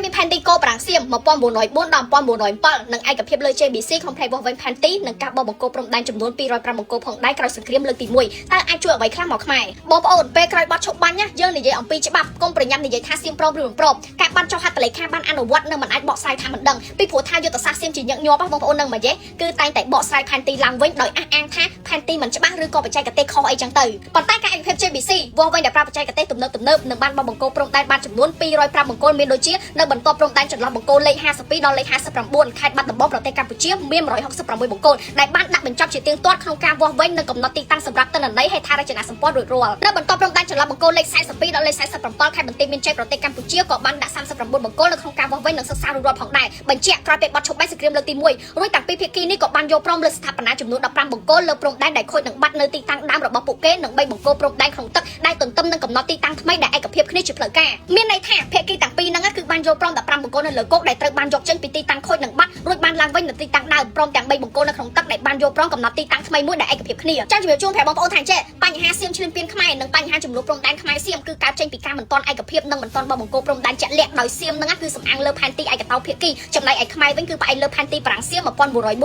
មាន Panty កោប្រាំងសៀម1904ដល់1907និងឯកភាពលើ JBC ក្នុងផ្នែកវាស់វែង Panty និងការបោះបង្គោលព្រំដែនចំនួន205បង្គោលផងដែរក្រោយសង្គ្រាមលើកទី1តើអាចជួយអ្វីខ្លះមកខ្មែរបងប្អូនពេលក្រោយបាត់ឈប់បាញ់យើងនិយាយអំពីច្បាប់កុំប្រញាប់និយាយថាសៀមព្រមឬមិនព្រមការបានចុះហត្ថលេខាបានអនុវត្តនឹងមិនអាចបកស្រាយថាមិនដឹងពីព្រោះថាយុទ្ធសាស្ត្រសៀមជាញឹកញាប់បងប្អូននឹងមកយេគឺតែងតែបកស្រាយ Panty ឡើងវិញដោយអះអាងថា Panty មិនច្បាស់ឬក៏បច្ចេកទេសខុសអីចឹងទៅប៉ុន្តែការឯកភាព JBC វាស់វែងដែលប្រើបច្ចេកទេសទំនើបនឹងបានបោះបង្គោលព្រំដែនបានចំនួន205បង្គោលមានដូចជានៅបន្ទាប់ព្រំដែនចន្លោះបង្គោលលេខ52ដល់លេខ59ខេត្តបាត់ដំបងប្រទេសកម្ពុជាមាន166បង្គោលដែលបានដាក់បញ្ចប់ជាទៀងទាត់ក្នុងការវាស់វែងនិងកំណត់ទីតាំងសម្រាប់ទិន្នន័យហេដ្ឋារចនាសម្ព័ន្ធរួចរាល់នៅបន្ទាប់ព្រំដែនចន្លោះបង្គោលលេខ42ដល់លេខ47ខេត្តបន្ទាយមានជ័យប្រទេសកម្ពុជាក៏បានដាក់39បង្គោលនៅក្នុងការវាស់វែងនិងសិក្សារួចរាល់ផងដែរបញ្ជាក់ក្រោយពេលបាត់ឈប់បែកសង្គ្រាមលើកទី1រួចតាំងពីភាគីនេះក៏បានយកព្រមលើស្ថាបនាចំនួន15បង្គោលលើព្រំដែនដែលខូចនិងបាត់នៅទីតាំងដើមរបស់ពួកគេនិង3បង្គោលព្រំដែនក្នុងទឹកដែលទន្ទឹមនឹងកំណត់ទីតាំងថ្មីដែលឯកភាពគ្នាជាផ្លូវការមានន័យថាភាគីទាំងពីរហ្នឹងគឺបានយកព្រម15បង្គោលនៅលើគោកដែលត្រូវបានយកចេញពីទីតាំងខូចនិងបាត់រួចបានឡើងវិញនៅទីតាំងដើមព្រមទាំង3បង្គោលនៅក្នុងទឹកដែលបានយកព្រមកំណត់ទីតាំងថ្មីមួយដែលឯកភាពគ្នាចាំជំរាបជូនប្រាប់បងប្អូនថាចេះបញ្ហាសៀមឈ្លានពានខ្មែរនិងបញ្ហាចំនួនព្រំដែនខ្មែរសៀមគឺកើតចេញពីការមិនទាន់ឯកភាពនិងមិនទាន់បោះបង្គោលព្រំដែនជាក់លាក់ដោយសៀមហ្នឹងគឺសំអាងលើ Panty ឯកតោភាគីចំណែកឯខ្មែរវិញគឺផ្អែកលើ Panty ប្រាំងសៀម1904ដល់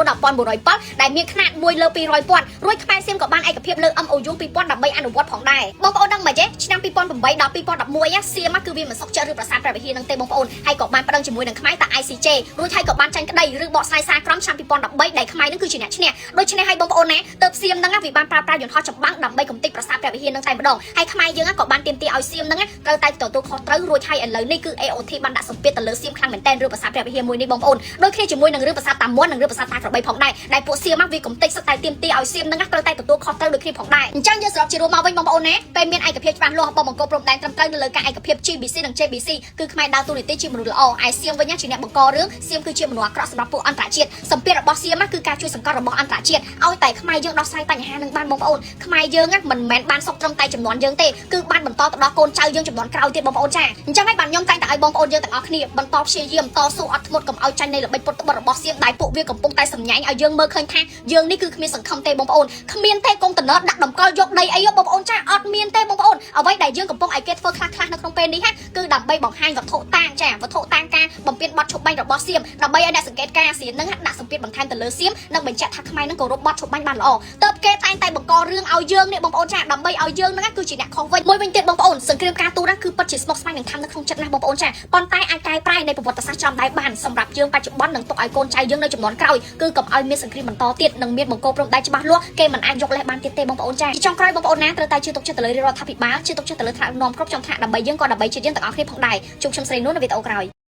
1907ដែលមានຂະຫນាត1លើ200,000រួចខ្មែរសៀមក៏បានឯកភាពលើ MOU 2000ដើម្បីអនុវត្តផងដែរបងប្អូនដឹងមកទេឆ្នាំ2008ដល់2011សៀមគឺវាមិនសុខចិត្តឬប្រាសាទព្រះវិហារនឹងទេបងប្អូនហើយក៏បានប្តឹងជាមួយនឹងខ្មែរតា ICJ រួចហើយក៏បានចាញ់ក្តីឬបកស្រាយសារក្រមឆ្នាំ2013ដែលខ្មែរនឹងគឺជាអ្នកឈ្នះដូច្នេះហើយបងប្អូនណាទៅសៀមនឹងវាបានប្រើប្រាស់យន្តហោះចម្បាំងដើម្បីកំទេចប្រាសាទព្រះវិហារនឹងតែម្ដងហើយខ្មែរយើងក៏បានទាមទារឲ្យសៀមនឹងត្រូវតែទទួលខុសត្រូវរួចហើយឥឡូវនេះគឺ AOT បានដាក់សម្ពាធទៅលើសៀមខ្លាំងមែនទែនរឿងប្រាសាទព្រះវិហារមួយនេះបងប្អូនដូចគ្នាជាមួយនឹងរឿងប្រាសាទតាមាន់និងរឿងប្រាសាទតាក្របីផងដែរដែលពួកសៀមវាកំទេចសឹកតែទាមទារឲ្យសៀមនឹងត្រូវតែទទួលខុសត្រូវដូចគ្នាផងដែរអញ្ចឹងយើងសរុបជារួមមកវិញបងប្អូនណាពេលមានឯកភាពច្បាស់លាស់របស់បង្គោលព្រំដែនត្រឹមត្រូវនៅលើការឯកភាព GBC និង JBC គឺខ្មែរដើរតួនាទីជាមនុស្សល្អឯសៀមវិញជាអ្នកបង្ករឿងសៀមគឺជាមនុស្សអាក្រក់សម្រាប់ពួកអន្តរជាតិសម្ពាធរបស់សៀមគឺការជួយសង្កត់របស់អន្តរជាតិឲ្យតែខ្មែរយើងដោះស្រាយបញ្ហានឹងបានបងប្អូនខ្មែរយើងមិនមែនបានសុខត្រឹមតែចំនួនយើងទេគឺបានបន្តទៅដល់កូនចៅយើងចំនួនក្រោយទៀតបងប្អូនចាអញ្ចឹងហើយបានខ្ញុំតែងតែឲ្យបងប្អូនយើងទាំងអស់គ្នាបន្តព្យាយាមតស៊ូអត់ធ្មត់កុំឲ្យចាញ់នៃល្បិចពុតត្បិតរបស់សៀមដែលពួកវាកំពុងតែសម្ញែងឲ្យយើងមើលឃើញថាយើងនេះគឺគ្មានសង្ឃឹមទេបងប្អូនគ្មានទេកុំតំណដាក់តម្កល់យកដីអីបងប្អូនចាអត់មានទេបងប្អូនអ្វីដែលយើងកំពុងឲ្យគេធ្វើខ្លះៗនៅក្នុងពេលនេះគឺដើម្បីបង្ហាញវត្ថុតាងចាវត្ថុតាងការបំពេញបទឈប់បាញ់របស់សៀមដើម្បីឲ្យអ្នកសង្កេតការណ៍សៀមនឹងដាក់សម្ពាធបន្ថែមទៅលើសៀមនិងបញ្ជាក់ថាខ្មែរនឹងគោរពបទឈប់បាញ់បានល្អតើបគេតែងតែបង្ករឿងឲ្យយើងនេះបងប្អូនចាដើម្បីឲ្យយើងនឹងគឺជាអ្នកខុសវិញមួយវិញទៀតបងប្អូនសង្គ្រាមការទូតគឺពិតជាស្មុគស្មាញនឹងខំនៅក្នុងចិត្តណាស់បងប្អូនចាប៉ុន្តែអាចកែប្រែនៃប្រវត្តិសាស្ត្រចំដែរបានសម្រាប់យើងបច្ចុប្បន្ននឹងទុកឲ្យកូនចៅយើងនៅចំនួនក្រោយគឺកុំឲ្យមានសង្គ្រាមបន្តទៀតនិងមានបង្គោលព្រំដែនច្បាស់លាស់គេមិនអាចយកលេសបានទៀតទេបងប្អូនចាចុងក្រោយបងប្អូនណាត្រូវតែជឿទុកចិត្តទៅលើរដ្ឋាភិបាលជឿទុកចិត្តទៅលើថ្នាក់ដឹកនាំគ្រប់ចំថ្នាក់ដើម្បីយើងក៏ដើម្បីជាតិយើងទាំងអស់គ្នាផងដែរជួបខ្ញុំស្រីនួននៅវីដេអូក្រោយ